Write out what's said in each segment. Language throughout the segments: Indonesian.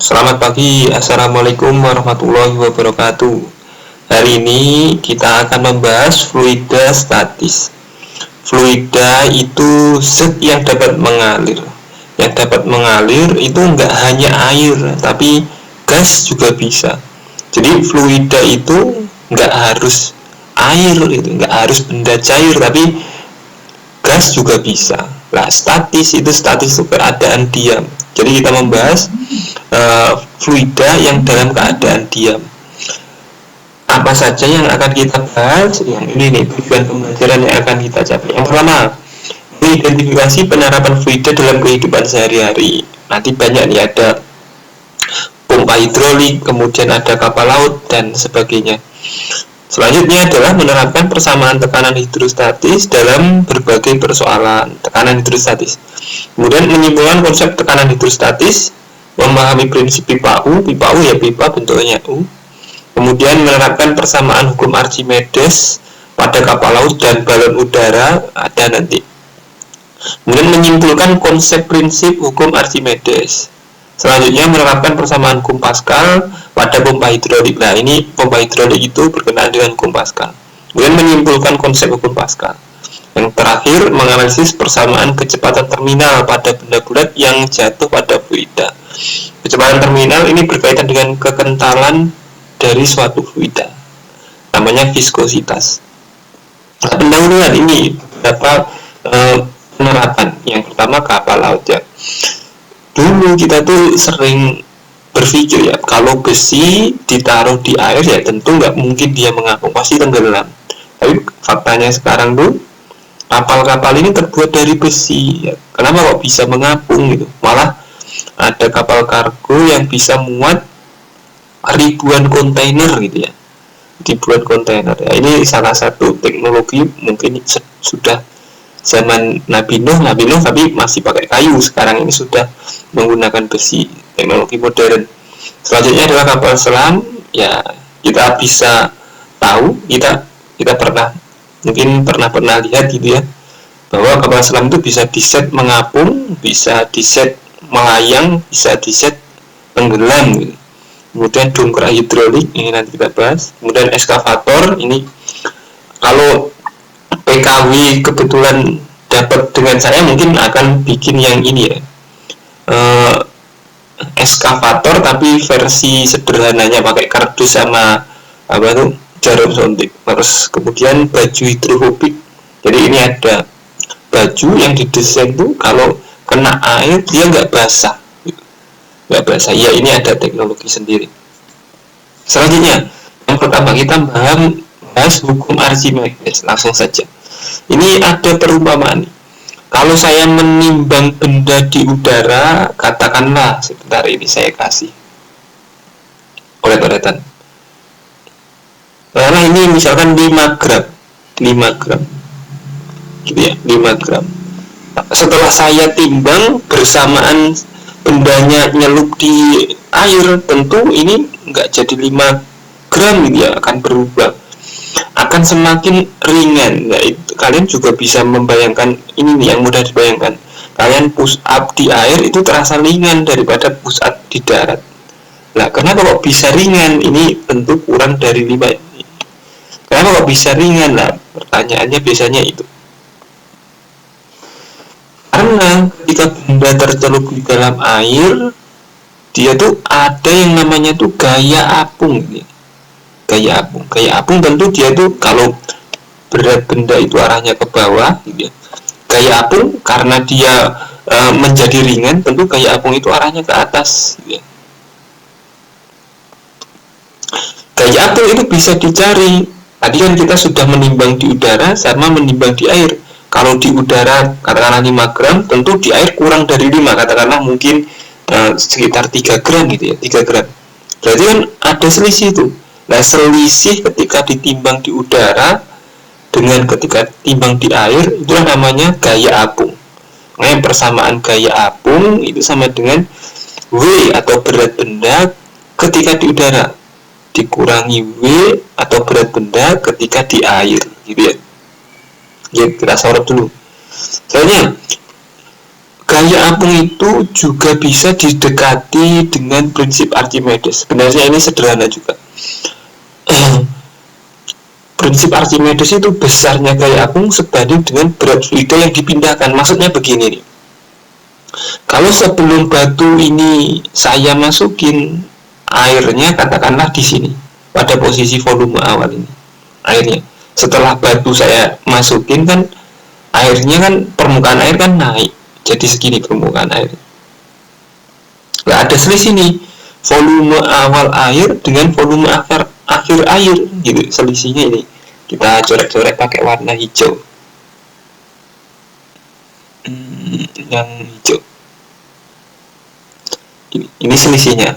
Selamat pagi, Assalamualaikum warahmatullahi wabarakatuh. Hari ini kita akan membahas fluida statis. Fluida itu zat yang dapat mengalir. Yang dapat mengalir itu nggak hanya air, tapi gas juga bisa. Jadi fluida itu nggak harus air, itu nggak harus benda cair, tapi gas juga bisa. Nah, statis itu keadaan diam. Jadi kita membahas fluida yang dalam keadaan diam. Apa saja yang akan kita bahas? Yang ini nih tujuan pembelajaran yang akan kita capai. Yang pertama, identifikasi penerapan fluida dalam kehidupan sehari-hari. Nanti banyak nih, ada pompa hidrolik, kemudian ada kapal laut dan sebagainya. Selanjutnya adalah menerapkan persamaan tekanan hidrostatis dalam berbagai persoalan tekanan hidrostatis. Kemudian menyimpulkan konsep tekanan hidrostatis, memahami prinsip pipa U ya pipa bentuknya U. Kemudian menerapkan persamaan hukum Archimedes pada kapal laut dan balon udara, ada nanti. Kemudian menyimpulkan konsep prinsip hukum Archimedes. Selanjutnya menerapkan persamaan hukum Pascal pada pompa hidrolik. Nah, ini pompa hidrolik itu berkenaan dengan hukum Pascal. Kemudian menyimpulkan konsep hukum Pascal. Yang terakhir, menganalisis persamaan kecepatan terminal pada benda bulat yang jatuh pada fluida. Kecepatan terminal ini berkaitan dengan kekentalan dari suatu fluida. Namanya viskositas. Nah, pendahuluan ini beberapa penerapan. Yang pertama kapal laut ya. Dulu kita tuh sering berpikir ya, kalau besi ditaruh di air ya tentu nggak mungkin dia mengapung, pasti tenggelam. Tapi faktanya sekarang tuh kapal-kapal ini terbuat dari besi ya. Kenapa kok bisa mengapung gitu? Malah ada kapal kargo yang bisa muat ribuan kontainer gitu ya, ribuan kontainer ya. Ini salah satu teknologi mungkin sudah zaman Nabi Nuh tapi masih pakai kayu. Sekarang ini sudah menggunakan besi, teknologi modern. Selanjutnya adalah kapal selam ya. Kita bisa tahu, kita pernah lihat gitu ya, bahwa kapal selam itu bisa diset mengapung, bisa diset melayang, bisa diset tenggelam gitu. Kemudian dongkrak hidrolik, ini nanti kita bahas. Kemudian eskavator, ini kalau PKW kebetulan dapat dengan saya mungkin akan bikin yang ini ya, eskavator tapi versi sederhananya pakai kardus sama jarum suntik. Terus kemudian baju hidrofobik. Jadi ini ada baju yang didesain tuh kalau kena air dia nggak basah, ya. Ini ada teknologi sendiri. Selanjutnya yang pertama kita bahas hukum Archimedes, langsung saja. Ini ada perumpamaan. Kalau saya menimbang benda di udara, katakanlah sebentar ini saya kasih olet-oletan. Karena ini misalkan 5 gram gitu ya, 5 gram. Setelah saya timbang bersamaan bendanya nyelup di air, tentu ini nggak jadi 5 gram gitu ya, akan berubah, akan semakin ringan. Nah, kalian juga bisa membayangkan ini nih yang mudah dibayangkan. Kalian push up di air itu terasa ringan daripada push up di darat. Nah, kenapa kok bisa ringan? Ini tentu kurang dari 5. Kenapa kok bisa ringan? Nah, pertanyaannya biasanya itu. Karena ketika benda tercelup di dalam air, dia tuh ada yang namanya tuh gaya apung gitu. Gaya apung tentu dia tuh kalau berat benda itu arahnya ke bawah gitu ya. Gaya apung karena dia menjadi ringan, tentu gaya apung itu arahnya ke atas gitu ya. Gaya apung itu bisa dicari. Tadi kan kita sudah menimbang di udara sama menimbang di air. Kalau di udara katakanlah 5 gram, tentu di air kurang dari 5, katakanlah mungkin sekitar 3 gram gitu ya, 3 gram. Berarti kan ada selisih itu. Nah, selisih ketika ditimbang di udara dengan ketika timbang di air, itulah namanya gaya apung. Nah, persamaan gaya apung itu sama dengan W atau berat benda ketika di udara dikurangi W atau berat benda ketika di air gitu ya. Ya, kita sorot dulu. Soalnya gaya apung itu juga bisa didekati dengan prinsip Archimedes. Sebenarnya ini sederhana juga. Prinsip Archimedes itu besarnya gaya apung sebanding dengan berat fluida yang dipindahkan. Maksudnya begini nih. Kalau sebelum batu ini saya masukin airnya, katakanlah di sini pada posisi volume awal ini airnya. Setelah batu saya masukin kan airnya kan, permukaan air kan naik jadi segini permukaan air. Nah, ada selisih nih volume awal air dengan volume akhir air gitu, selisihnya ini kita coret-coret pakai warna hijau. Yang hijau ini selisihnya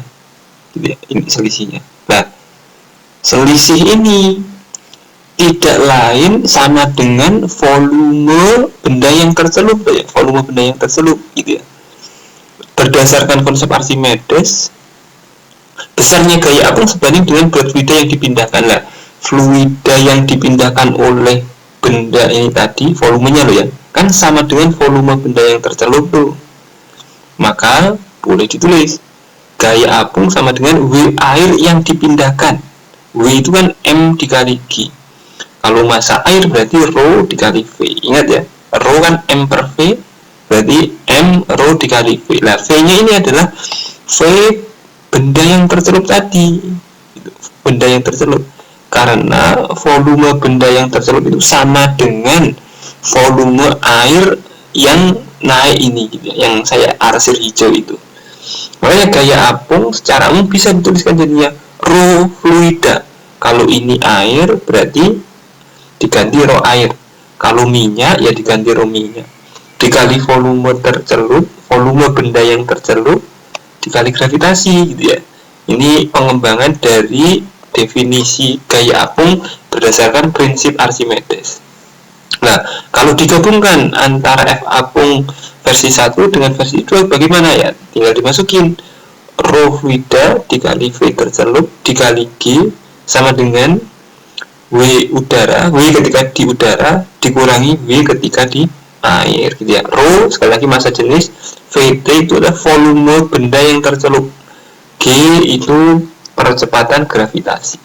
gitu ya, ini selisihnya. Nah, selisih ini tidak lain sama dengan volume benda yang tercelup ya, volume benda yang tercelup gitu ya. Berdasarkan konsep Archimedes, besarnya gaya apung sebanding dengan berat fluida yang dipindahkan. Lah, fluida yang dipindahkan oleh benda ini tadi, volumenya loh ya, kan sama dengan volume benda yang tercelup tuh. Maka boleh ditulis gaya apung sama dengan W air yang dipindahkan. W itu kan M dikali G. Kalau massa air berarti rho dikali V. Ingat ya, rho kan M per V, berarti M rho dikali V. Nah, V-nya ini adalah V benda yang tercelup tadi, benda yang tercelup, karena volume benda yang tercelup itu sama dengan volume air yang naik ini gitu ya, yang saya arsir hijau itu. Makanya gaya apung secara umum bisa dituliskan jadinya rho fluida. Kalau ini air berarti diganti rho air, kalau minyak ya diganti rho minyak, dikali volume tercelup, volume benda yang tercelup dikali gravitasi gitu ya. Ini pengembangan dari definisi gaya apung berdasarkan prinsip Archimedes. Nah, kalau digabungkan antara F apung versi 1 dengan versi 2 bagaimana ya? Tinggal dimasukin rho fluida dikali V tercelup dikali G sama dengan W udara, W ketika di udara dikurangi W ketika di air gitu ya. Rho sekali lagi massa jenis, VT itu adalah volume benda yang tercelup, G itu percepatan gravitasi.